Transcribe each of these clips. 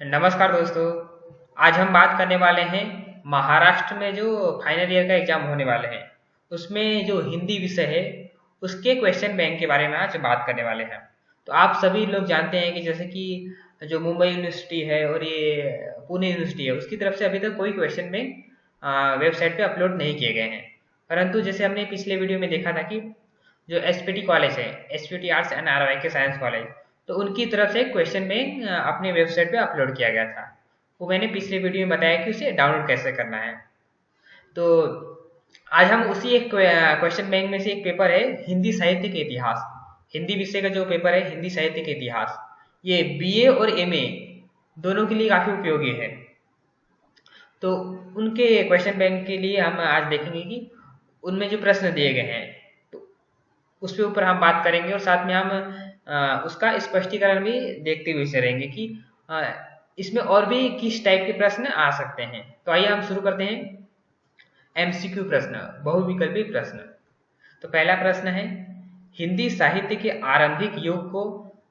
नमस्कार दोस्तों। आज हम बात करने वाले हैं महाराष्ट्र में जो फाइनल ईयर का एग्जाम होने वाले हैं उसमें जो हिंदी विषय है उसके क्वेश्चन बैंक के बारे में आज बात करने वाले हैं। तो आप सभी लोग जानते हैं कि जैसे कि जो मुंबई यूनिवर्सिटी है और ये पुणे यूनिवर्सिटी है उसकी तरफ से अभी तक कोई क्वेश्चन बैंक वेबसाइट पे अपलोड नहीं किए गए हैं। परंतु जैसे हमने पिछले वीडियो में देखा था कि जो एसपीटी कॉलेज है, एसपीटी आर्ट्स एंड आरवाई के साइंस कॉलेज, तो उनकी तरफ से क्वेश्चन बैंक अपने वेबसाइट पे अपलोड किया गया था। वो मैंने पिछले वीडियो में बताया कि उसे डाउनलोड कैसे करना है। तो आज हम उसी एक क्वेश्चन बैंक में से एक पेपर है हिंदी साहित्य के इतिहास, हिंदी विषय का जो पेपर है हिंदी साहित्य के इतिहास, ये बीए और एमए दोनों के लिए काफी उपयोगी है। तो उनके क्वेश्चन बैंक के लिए हम आज देखेंगे कि उनमें जो प्रश्न दिए गए हैं तो उस पे ऊपर हम बात करेंगे और साथ में हम उसका स्पष्टीकरण भी देखते हुए चलेंगे कि इसमें और भी किस टाइप के प्रश्न आ सकते हैं। तो आइए हम शुरू करते हैं। एमसीक्यू प्रश्न, बहुविकल्पी प्रश्न। तो पहला प्रश्न है, हिंदी साहित्य के आरंभिक युग को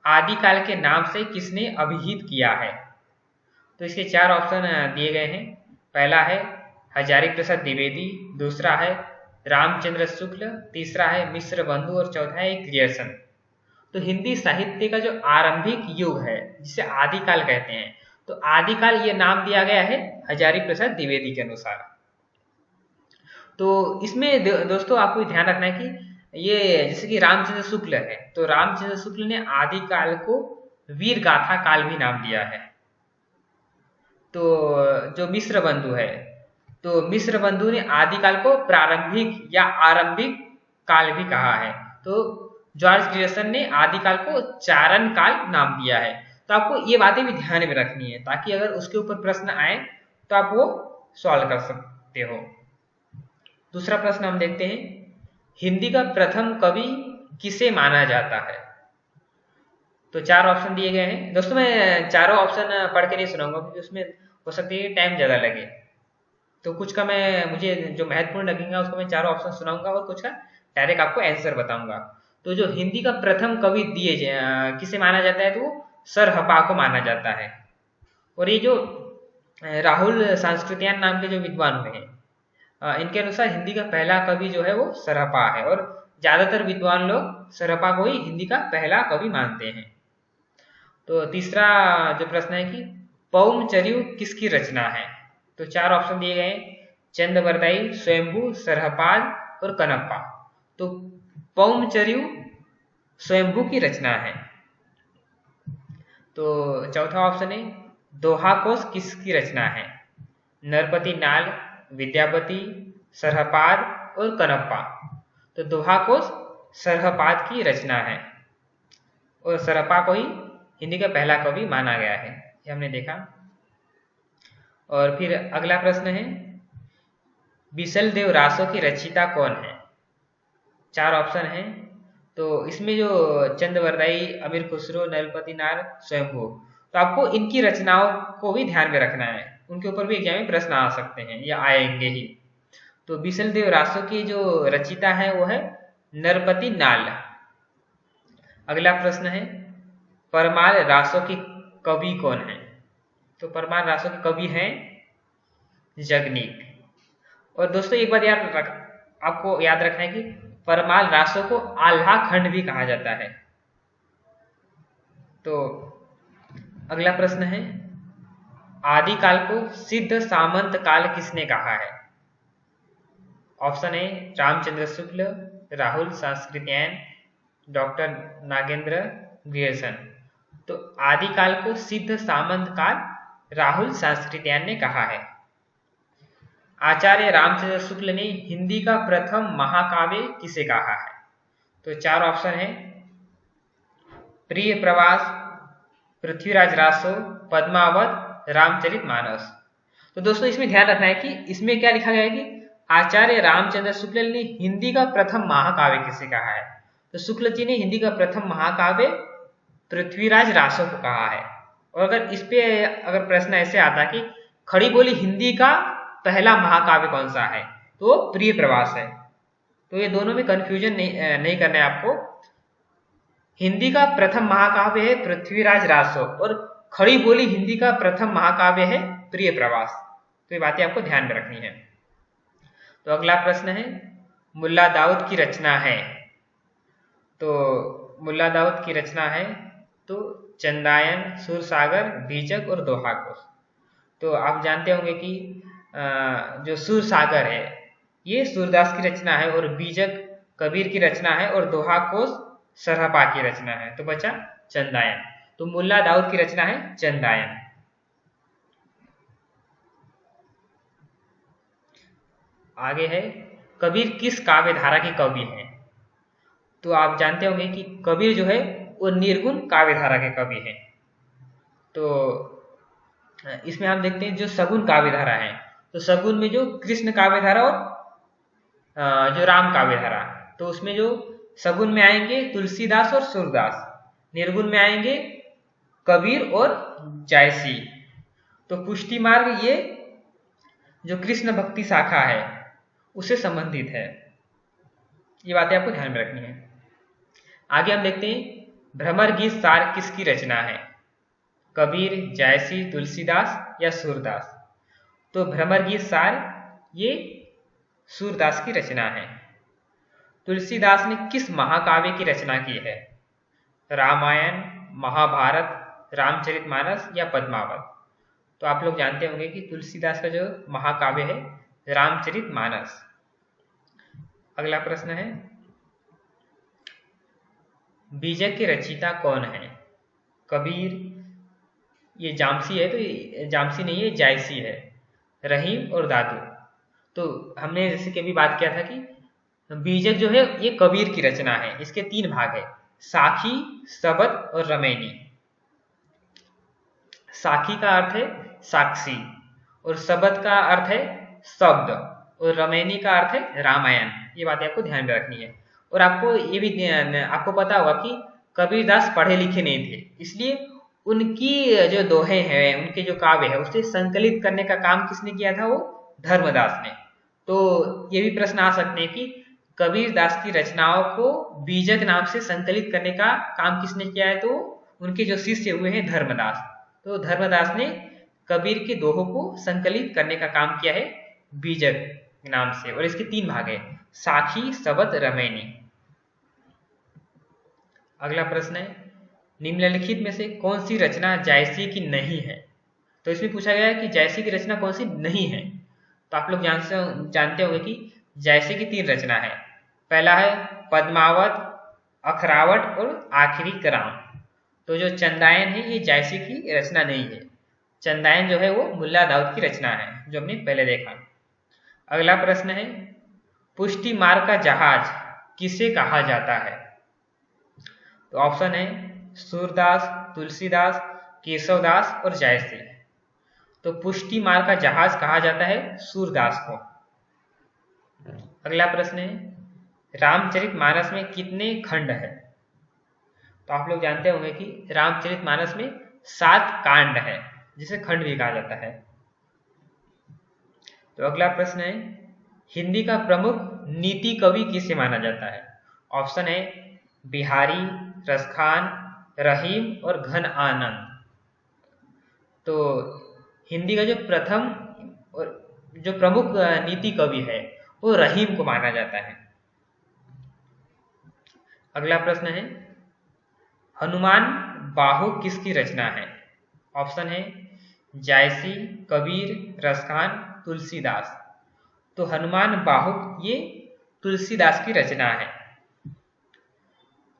आदिकाल के नाम से किसने अभिहित किया है? तो इसके चार ऑप्शन दिए गए हैं। पहला है हजारी प्रसाद द्विवेदी, दूसरा है रामचंद्र शुक्ल, तीसरा है मिश्र बंधु और चौथा है ग्रियर्सन। तो हिंदी साहित्य का जो आरंभिक युग है जिसे आदिकाल कहते हैं, तो आदिकाल ये नाम दिया गया है हजारी प्रसाद द्विवेदी के अनुसार। तो इसमें दोस्तों आपको ध्यान रखना है कि ये जैसे कि रामचंद्र शुक्ल है, तो रामचंद्र शुक्ल ने आदिकाल को वीर गाथा काल भी नाम दिया है। तो जो मिश्र बंधु है, तो मिश्र बंधु ने आदिकाल को प्रारंभिक या आरंभिक काल भी कहा है। तो जॉर्ज ग्रियर्सन ने आदिकाल को चारण काल नाम दिया है। तो आपको ये बातें भी ध्यान में रखनी है ताकि अगर उसके ऊपर प्रश्न आए तो आप वो सॉल्व कर सकते हो। दूसरा प्रश्न हम देखते हैं, हिंदी का प्रथम कवि किसे माना जाता है? तो चार ऑप्शन दिए गए हैं। दोस्तों मैं चारों ऑप्शन पढ़ के नहीं सुनाऊंगा क्योंकि उसमें हो सकती है टाइम ज्यादा लगे। तो कुछ का मैं मुझे जो महत्वपूर्ण लगेगा उसको मैं चारों ऑप्शन सुनाऊंगा और कुछ का डायरेक्ट आपको आंसर बताऊंगा। तो जो हिंदी का प्रथम कवि किसे माना जाता है, तो वो सरहपा को माना जाता है। और ये जो राहुल सांस्कृतियान नाम के जो विद्वान हुए हैं, इनके अनुसार हिंदी का पहला कवि जो है वो सरहपा है और ज्यादातर विद्वान लोग सरहपा को ही हिंदी का पहला कवि मानते हैं। तो तीसरा जो प्रश्न है कि पौमचर्यु किसकी रचना है? तो चार ऑप्शन दिए गए हैं, चंदबरदाई, स्वयंभू, सरहपाद और कनप्पा। तो पौमचर्यु स्वयंभू की रचना है। तो चौथा ऑप्शन है, दोहा कोश किसकी रचना है? नरपति नाल, विद्यापति, सरहपाद और कनप्पा। तो दोहा कोश सरहपाद की रचना है और सरहपा को ही हिंदी का पहला कवि माना गया है, ये हमने देखा। और फिर अगला प्रश्न है, बिसल देव रासो की रचयिता कौन है? चार ऑप्शन है। तो इसमें जो चंदबरदाई, अमीर खुसरो, नरपति नार, स्वयंभू, तो आपको इनकी रचनाओं को भी ध्यान में रखना है, उनके ऊपर भी एग्जाम में प्रश्न आ सकते हैं या आएंगे ही। तो बिसल देव रासो की जो रचयिता है वो है नरपति नाल। अगला प्रश्न है, परमाल रासो की कवि कौन है? तो परमाल रासो के कवि हैं जगनीक। और दोस्तों एक बात आपको याद रखना है कि परमाल रासो को आल्हा खंड भी कहा जाता है। तो अगला प्रश्न है, आदिकाल को सिद्ध सामंत काल किसने कहा है? ऑप्शन है रामचंद्र शुक्ल, राहुल सांस्कृत्यायन, डॉक्टर नागेंद्र ग्रियर्सन। तो आदिकाल को सिद्ध सामंत काल राहुल सांस्कृत्यायन ने कहा है। आचार्य रामचंद्र शुक्ल ने हिंदी का प्रथम महाकाव्य किसे कहा है? तो चार ऑप्शन है, प्रिय प्रवास, पृथ्वीराज रासो, पद्मावत, रामचरितमानस। तो दोस्तों इसमें ध्यान रखना है कि इसमें क्या लिखा गया है कि आचार्य रामचंद्र शुक्ल ने हिंदी का प्रथम महाकाव्य किसे कहा है? तो शुक्ल जी ने हिंदी का प्रथम महाकाव्य पृथ्वीराज रासो को कहा है। और अगर इस पे अगर प्रश्न ऐसे आता कि खड़ी बोली हिंदी का पहला महाकाव्य कौन सा है, तो प्रिय प्रवास है। तो ये दोनों में कंफ्यूजन नहीं करना है आपको। हिंदी का प्रथम महाकाव्य है पृथ्वीराज रासो और खड़ी बोली हिंदी का प्रथम महाकाव्य है प्रिय प्रवास। तो ये बातें आपको ध्यान में रखनी है। तो अगला प्रश्न है, मुल्ला दाऊद की रचना है। तो मुल्ला दाऊद की रचना है तो चंदायन, सूरसागर, बीजक और दोहा-कोश। तो आप जानते होंगे कि जो सूरसागर है ये सूरदास की रचना है, और बीजक कबीर की रचना है, और दोहा-कोश सरहपा की रचना है। तो बचा चंदायन। तो मुल्ला दाऊद की रचना है चंदायन। आगे है, कबीर किस काव्य धारा के कवि हैं। तो आप जानते होंगे कि कबीर जो है वो निर्गुण काव्य धारा के कवि हैं। तो इसमें हम देखते हैं जो सगुन काव्य धारा है, तो सगुन में जो कृष्ण काव्य धारा और जो राम काव्य धारा, तो उसमें जो सगुन में आएंगे तुलसीदास और सूरदास, निर्गुण में आएंगे कबीर और जायसी। तो पुष्टि मार्ग ये जो कृष्ण भक्ति शाखा है उससे संबंधित है। ये बातें आपको ध्यान में रखनी है। आगे हम देखते हैं भ्रमर गीत सार किसकी रचना है, कबीर, जायसी, तुलसीदास या सूरदास। तो भ्रमर गीत सार ये सूरदास की रचना है। तुलसीदास ने किस महाकाव्य की रचना की है, रामायण, महाभारत, रामचरितमानस या पद्मावत। तो आप लोग जानते होंगे कि तुलसीदास का जो महाकाव्य है रामचरितमानस। अगला प्रश्न है, बीजक के रचयिता कौन है, कबीर, ये जामसी है, तो ये जामसी नहीं है, जायसी है, रहीम और दादू। तो हमने जैसे कि अभी बात किया था कि बीजक जो है ये कबीर की रचना है। इसके 3 भाग है, साखी, सबद और रमैनी। साखी का अर्थ है साक्षी, और सबद का अर्थ है शब्द, और रमैनी का अर्थ है रामायण। ये बातें आपको ध्यान में रखनी है। और आपको ये भी आपको पता होगा कि कबीरदास पढ़े लिखे नहीं थे, इसलिए उनकी जो दोहे हैं, उनके जो काव्य है उसे संकलित करने का काम किसने किया था, वो धर्मदास ने। तो ये भी प्रश्न आ सकते हैं कि कबीरदास की रचनाओं को बीजक नाम से संकलित करने का काम किसने किया है, तो उनके जो शिष्य हुए हैं धर्मदास। तो धर्मदास ने कबीर के दोहों को संकलित करने का काम किया है बीजक नाम से, और इसके 3 भाग है, साखी, सबद, रमैनी। अगला प्रश्न है, निम्नलिखित में से कौन सी रचना जायसी की नहीं है। तो इसमें पूछा गया है कि जायसी की रचना कौन सी नहीं है। तो आप लोग जानते होंगे कि जायसी की 3 रचना है। पहला है पद्मावत, अखरावट और आखिरी कराम। तो जो चंदायन है ये जायसी की रचना नहीं है। चंदायन जो है वो मुल्ला दाऊद की रचना है, जो हमने पहले देखा। अगला प्रश्न है, पुष्टि मार्ग का जहाज किसे कहा जाता है। तो ऑप्शन है सूरदास, तुलसीदास, केशवदास और जायसी। तो पुष्टि मार्ग का जहाज कहा जाता है सूरदास को। अगला प्रश्न है, रामचरितमानस में कितने खंड है। तो आप लोग जानते होंगे कि रामचरितमानस में 7 कांड है, जिसे खंड भी कहा जाता है। तो अगला प्रश्न है, हिंदी का प्रमुख नीति कवि किसे माना जाता है। ऑप्शन है बिहारी, रसखान, रहीम और घन आनंद। तो हिंदी का जो प्रथम और जो प्रमुख नीति कवि है वो रहीम को माना जाता है। अगला प्रश्न है, हनुमान बाहु किसकी रचना है। ऑप्शन है जायसी, कबीर, रसखान, तुलसीदास। तो हनुमान बाहु ये तुलसीदास की रचना है।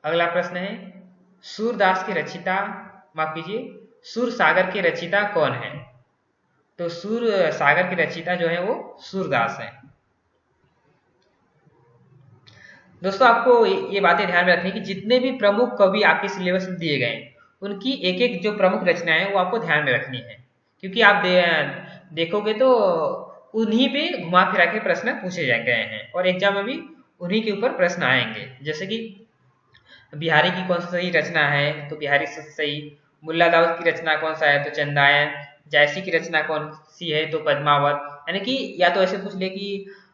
अगला प्रश्न है, सूरदास के रचिता, माफ कीजिए, सूरसागर के रचिता कौन है। तो सूरसागर के रचिता जो है वो सूरदास है। दोस्तों आपको ये बातें ध्यान में रखनी कि जितने भी प्रमुख कवि आपके सिलेबस में दिए गए उनकी एक एक जो प्रमुख रचनाएं हैं वो आपको ध्यान में रखनी है, क्योंकि आप देखोगे तो उन्हीं पे घुमा फिरा के प्रश्न पूछे गए हैं और एग्जाम में भी उन्हीं के ऊपर प्रश्न आएंगे। जैसे कि बिहारी की कौन सी सही रचना है, तो बिहारी सही। मुल्ला दाऊद की रचना कौन सा है, तो चंदायन। जायसी की रचना कौन सी है, तो पद्मावत। यानी कि या तो ऐसे पूछ ले कि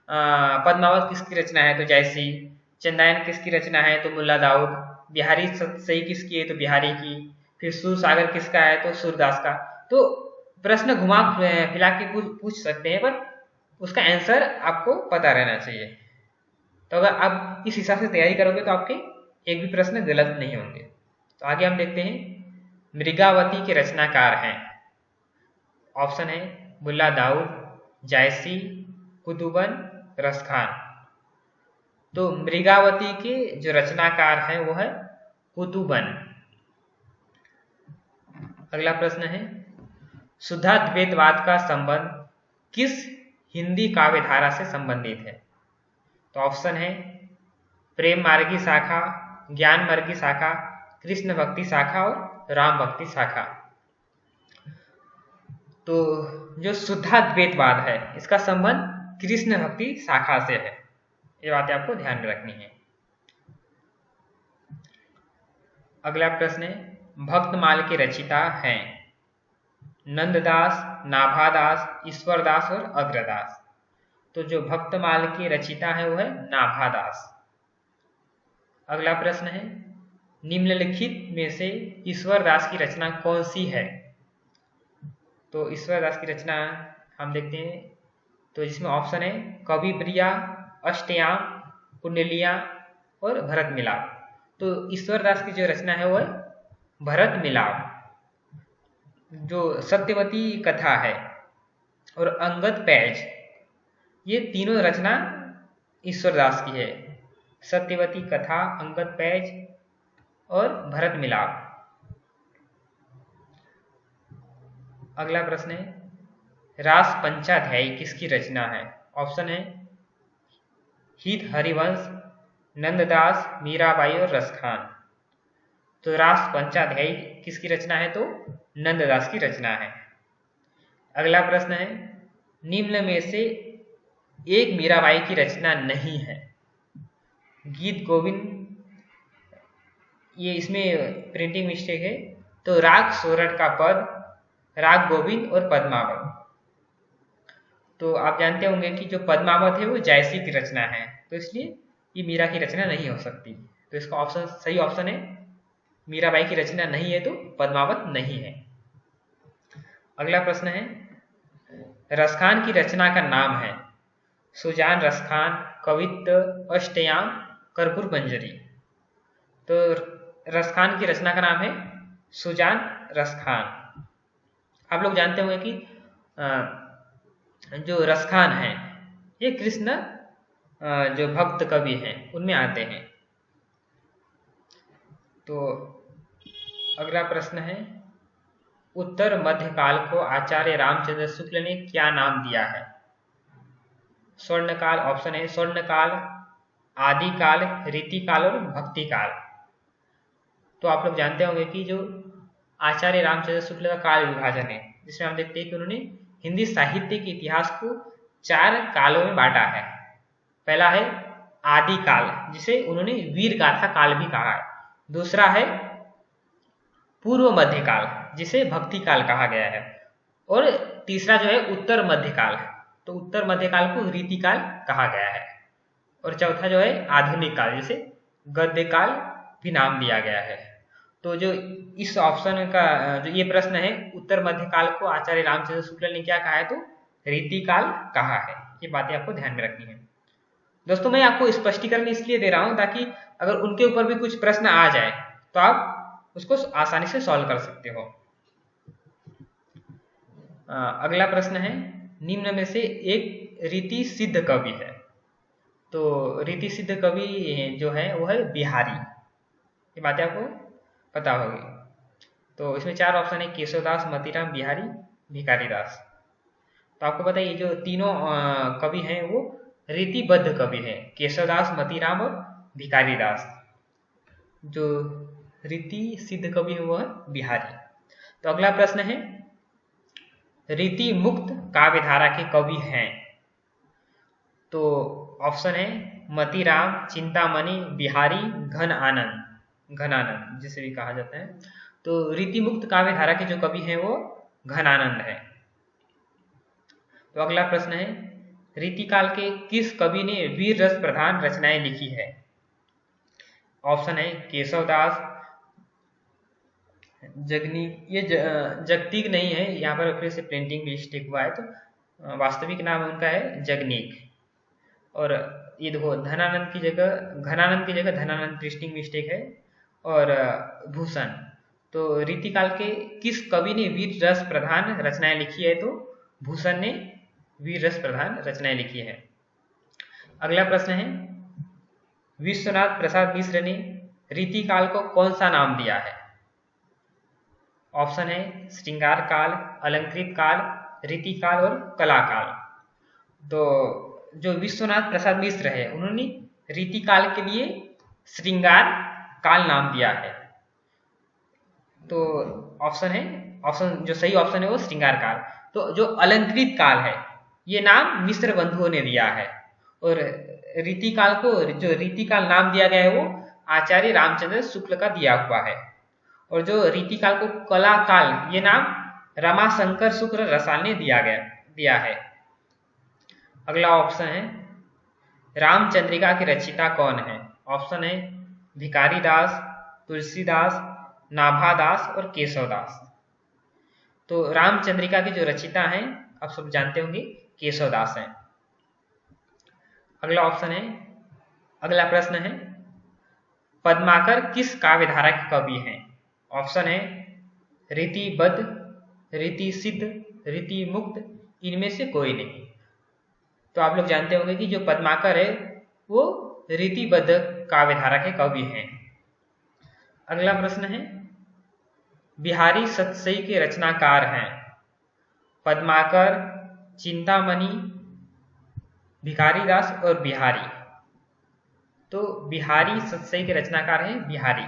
पद्मावत किसकी रचना है, तो जायसी। चंदायन किसकी रचना है, तो मुल्ला दाऊद। बिहारी सही किसकी है, तो बिहारी की। फिर सूरसागर किसका है, तो सूरदास का। तो प्रश्न घुमा फिरा के पूछ सकते हैं, पर उसका आंसर आपको पता रहना चाहिए। तो अगर आप इस हिसाब से तैयारी करोगे तो आपके एक भी प्रश्न गलत नहीं होंगे। तो आगे हम देखते हैं, मृगावती के रचनाकार हैं। ऑप्शन है मुल्ला दाऊद, जायसी, कुतुबन, रसखान। तो मृगावती के जो रचनाकार हैं वो है कुतुबन। अगला प्रश्न है, शुद्धाद्वैतवाद का संबंध किस हिंदी काव्यधारा से संबंधित है। तो ऑप्शन है प्रेम मार्गी शाखा, ज्ञान मार्गी शाखा, कृष्ण भक्ति शाखा और राम भक्ति शाखा। तो जो शुद्धाद्वैतवाद है इसका संबंध कृष्ण भक्ति शाखा से है। ये बातें आपको ध्यान में रखनी है। अगला प्रश्न है, भक्तमाल के रचिता हैं नंददास, नाभादास, ईश्वरदास और अग्रदास। तो जो भक्तमाल के रचिता है वो है नाभादास। अगला प्रश्न है, निम्नलिखित में से ईश्वरदास की रचना कौन सी है। तो ईश्वरदास की रचना हम देखते हैं, तो जिसमें ऑप्शन है कवि प्रिया, अष्टयाम, कुंडलिया और भरत मिलाप। तो ईश्वरदास की जो रचना है वो है भरत मिलाप। जो सत्यवती कथा है और अंगद पैज, ये तीनों रचना ईश्वरदास की है। सत्यवती कथा, अंगद पैज और भरत मिलाप। अगला प्रश्न है, रास पंचाध्यायी किसकी रचना है। ऑप्शन है हित हरिवंश, नंददास, मीराबाई और रसखान। तो रास पंचाध्यायी किसकी रचना है, तो नंददास की रचना है। अगला प्रश्न है, निम्न में से एक मीराबाई की रचना नहीं है। गीत गोविंद, ये इसमें प्रिंटिंग मिस्टेक है। तो राग सोरठ का पद, राग गोविंद और पद्मावत। तो आप जानते होंगे कि जो पद्मावत है वो जायसी की रचना है, तो इसलिए ये मीरा की रचना नहीं हो सकती। तो इसका ऑप्शन सही ऑप्शन है मीराबाई की रचना नहीं है, तो पद्मावत नहीं है। अगला प्रश्न है, रसखान की रचना का नाम है सुजान रसखान, कवित्त, अष्टयाम, कर्पूर मंजरी। तो रसखान की रचना का नाम है सुजान रसखान। आप लोग जानते होंगे कि जो रसखान है ये कृष्ण जो भक्त कवि हैं उनमें आते हैं। तो अगला प्रश्न है, उत्तर मध्यकाल को आचार्य रामचंद्र शुक्ल ने क्या नाम दिया है। स्वर्णकाल, ऑप्शन है स्वर्णकाल, आदिकाल, रीतिकाल और भक्तिकाल। तो आप लोग जानते होंगे कि जो आचार्य रामचंद्र शुक्ल का काल विभाजन है, जिसमें हम देखते हैं कि उन्होंने हिंदी साहित्य के इतिहास को 4 कालों में बांटा है। पहला है आदिकाल, जिसे उन्होंने वीर गाथा काल भी कहा है। दूसरा है पूर्व मध्यकाल, जिसे भक्ति काल कहा गया है। और तीसरा जो है उत्तर मध्यकाल, तो उत्तर मध्यकाल को रीतिकाल कहा गया है। और चौथा जो है आधुनिक काल, जिसे गद्य काल भी नाम दिया गया है। तो जो इस ऑप्शन का जो ये प्रश्न है, उत्तर मध्यकाल को आचार्य रामचंद्र शुक्ल ने क्या कहा है, तो रीतिकाल कहा है। ये बातें आपको ध्यान में रखनी है। दोस्तों मैं आपको स्पष्टीकरण इसलिए दे रहा हूं ताकि अगर उनके ऊपर भी कुछ प्रश्न आ जाए तो आप उसको आसानी से सॉल्व कर सकते हो। अगला प्रश्न है, निम्न में से एक रीति सिद्ध कवि है। तो रीति सिद्ध कवि जो है वो है बिहारी। ये बातें आपको पता होगी। तो इसमें 4 ऑप्शन है केशवदास, मतीराम, बिहारी, भिखारीदास। तो आपको पता है ये जो तीनों कवि हैं वो रीतिबद्ध कवि हैं, केशवदास, मतीराम और भिखारीदास। जो रीति सिद्ध कवि है वो है बिहारी। तो अगला प्रश्न है, रीति मुक्त काव्यधारा के कवि हैं। तो ऑप्शन है मतीराम, चिंतामणि, बिहारी, घनानंद जिसे भी कहा जाता है। तो रीति मुक्त काव्यधारा के जो कवि हैं वो घनानंद है। तो अगला प्रश्न है, रीतिकाल के किस कवि ने वीर रस प्रधान रचनाएं लिखी है। ऑप्शन है केशवदास, जगनीक, ये जगतीक नहीं है, यहाँ पर फिर से प्रिंटिंग मिस्टेक हुआ है, तो वास्तविक नाम उनका है जगनीक। और ये देखो धनानंद की जगह घनानंद की जगह धनानंद, प्रिंटिंग मिस्टेक है। और भूषण, तो रीतिकाल के किस कवि ने वीर रस प्रधान रचनाएं लिखी है? तो भूषण ने वीर रस प्रधान रचनाएं लिखी है। अगला प्रश्न है, विश्वनाथ प्रसाद मिश्र ने रीतिकाल को कौन सा नाम दिया है? ऑप्शन है श्रृंगार काल, अलंकृत काल, रीतिकाल और कला काल। तो जो विश्वनाथ प्रसाद मिश्र है उन्होंने रीतिकाल के लिए श्रृंगार काल नाम दिया है। तो ऑप्शन जो सही ऑप्शन है वो श्रृंगार काल। तो जो अलंकृत काल है ये नाम मिश्र बंधुओं ने दिया है, और रीतिकाल को जो रीतिकाल नाम दिया गया है वो आचार्य रामचंद्र शुक्ल का दिया हुआ है। और जो रीतिकाल को कला काल ये नाम रमाशंकर शुक्ल रसाल ने दिया है। अगला ऑप्शन है, रामचंद्रिका की रचयिता कौन है? ऑप्शन है भिखारी दास, तुलसीदास, नाभादास और केशवदास। तो रामचंद्रिका की जो रचयिता हैं आप सब जानते होंगे केशवदास हैं। अगला ऑप्शन है, अगला प्रश्न है, पद्माकर किस काव्यधारा के कवि हैं? ऑप्शन है रीतिबद्ध, रीति सिद्ध, रीति मुक्त, इनमें से कोई नहीं। तो आप लोग जानते होंगे कि जो पद्माकर है वो रीतिबद्ध काव्यधारा के कवि हैं। अगला प्रश्न है, बिहारी सतसई के रचनाकार हैं? पद्माकर, चिंतामणि, भिखारीदास और बिहारी। तो बिहारी सतसई के रचनाकार हैं बिहारी।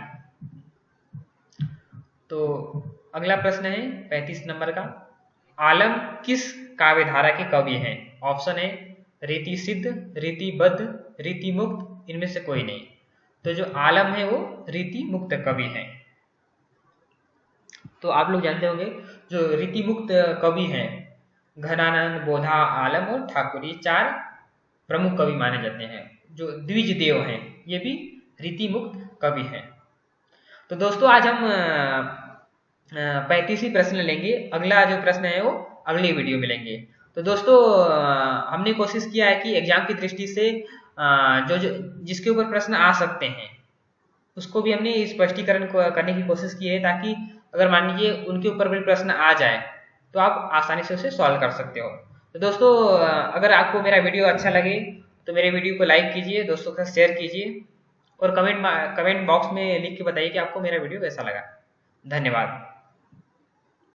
तो अगला प्रश्न है 35 नंबर का, आलम किस काव्यधारा के कवि हैं? ऑप्शन है रीति सिद्ध, रीतिबद्ध, रीति मुक्त, इनमें से कोई नहीं। तो जो आलम है वो रीति मुक्त कवि हैं। तो आप लोग जानते होंगे जो रीति मुक्त कवि हैं घनानंद, बोधा, आलम और ठाकुर, ये 4 प्रमुख कवि माने जाते हैं। जो द्विज देव हैं ये भी रीति मुक्त कवि हैं। तो दोस्तों आज हम 35 प्रश्न लेंगे, अगला जो प्रश्न है वो अगली वीडियो में लेंगे। तो दोस्तों हमने कोशिश किया है कि एग्जाम की दृष्टि से जो जिसके ऊपर प्रश्न आ सकते हैं उसको भी हमने स्पष्टीकरण करने की कोशिश की है, ताकि अगर मान लीजिए उनके ऊपर भी प्रश्न आ जाए तो आप आसानी से उसे सॉल्व कर सकते हो। तो दोस्तों अगर आपको मेरा वीडियो अच्छा लगे तो मेरे वीडियो को लाइक कीजिए, दोस्तों के साथ शेयर कीजिए और कमेंट बॉक्स में लिख के बताइए कि आपको मेरा वीडियो कैसा लगा। धन्यवाद।